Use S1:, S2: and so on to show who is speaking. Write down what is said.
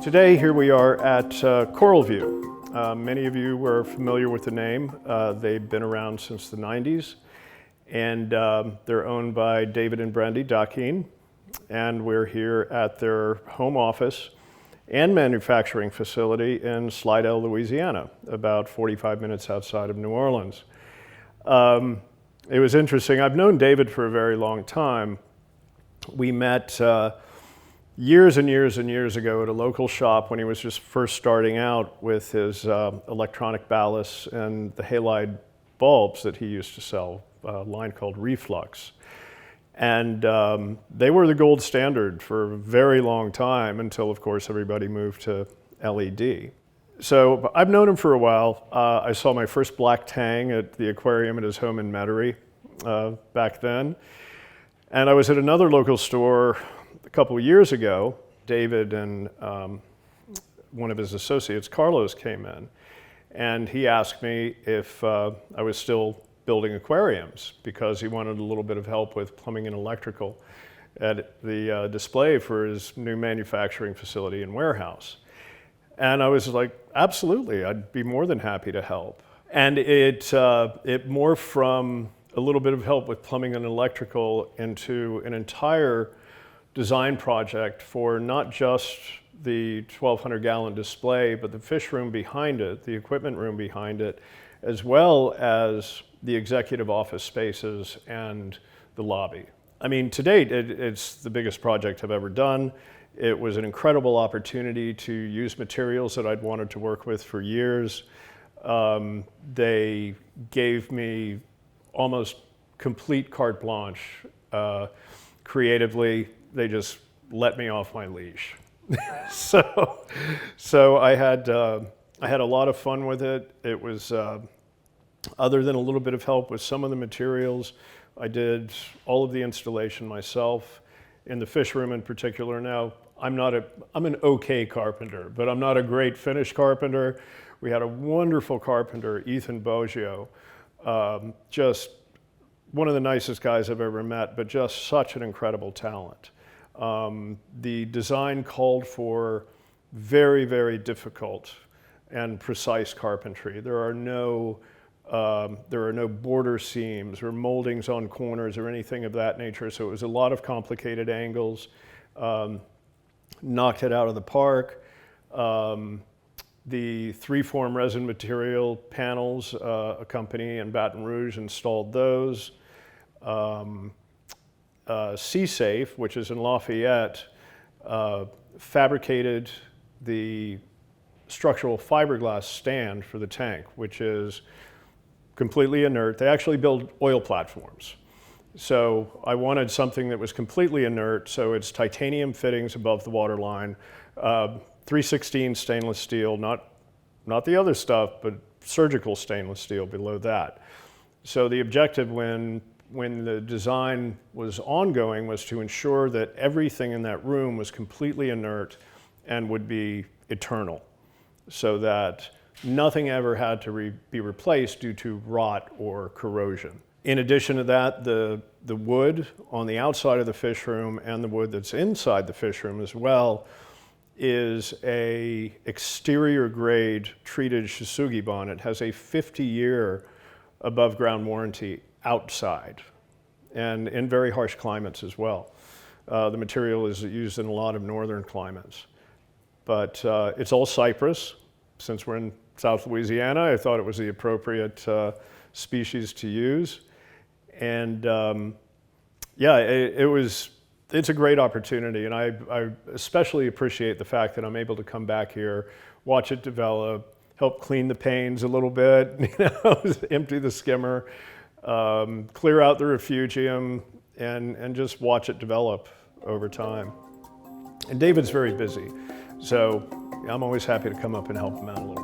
S1: Today, here we are at CoralVue. Many of you were familiar with the name. They've been around since the 90s, and they're owned by David and Brandi D'Aquin, and we're here at their home office and manufacturing facility in Slidell, Louisiana, about 45 minutes outside of New Orleans. It was interesting. I've known David for a very long time. We met years and years and years ago at a local shop when he was just first starting out with his electronic ballasts and the halide bulbs that he used to sell, a line called Reflux. And they were the gold standard for a very long time until, of course, everybody moved to LED. So I've known him for a while. I saw my first black tang at the aquarium at his home in Metairie back then. And I was at another local store a couple of years ago. David and one of his associates, Carlos, came in, and he asked me if I was still building aquariums because he wanted a little bit of help with plumbing and electrical at the display for his new manufacturing facility and warehouse. And I was like, absolutely, I'd be more than happy to help. And it morphed from a little bit of help with plumbing and electrical into an entire design project for not just the 1,200-gallon display, but the fish room behind it, the equipment room behind it, as well as the executive office spaces and the lobby. I mean, to date, it's the biggest project I've ever done. It was an incredible opportunity to use materials that I'd wanted to work with for years. They gave me almost complete carte blanche. Creatively, they just let me off my leash. So I had a lot of fun with it. It was, other than a little bit of help with some of the materials, I did all of the installation myself. In the fish room in particular, now, I'm an okay carpenter, but I'm not a great finish carpenter. We had a wonderful carpenter, Ethan Boggio, just one of the nicest guys I've ever met, but just such an incredible talent. The design called for very, very difficult and precise carpentry. There are no border seams or moldings on corners or anything of that nature, so it was a lot of complicated angles. Knocked it out of the park. The 3-form resin material panels, a company in Baton Rouge installed those. C-Safe, which is in Lafayette, fabricated the structural fiberglass stand for the tank, which is completely inert. They actually build oil platforms. So I wanted something that was completely inert, so it's titanium fittings above the waterline, 316 stainless steel, not the other stuff, but surgical stainless steel below that. So the objective when the design was ongoing was to ensure that everything in that room was completely inert and would be eternal, so that nothing ever had to be replaced due to rot or corrosion. In addition to that, the wood on the outside of the fish room and the wood that's inside the fish room as well is a exterior grade treated Shisugi. It has a 50-year above ground warranty outside and in very harsh climates as well. The material is used in a lot of northern climates. But it's all cypress. Since we're in South Louisiana, I thought it was the appropriate species to use. And yeah, it's a great opportunity, and I especially appreciate the fact that I'm able to come back here, watch it develop, help clean the panes a little bit, empty the skimmer, clear out the refugium, and just watch it develop over time. And David's very busy, so I'm always happy to come up and help him out a little bit.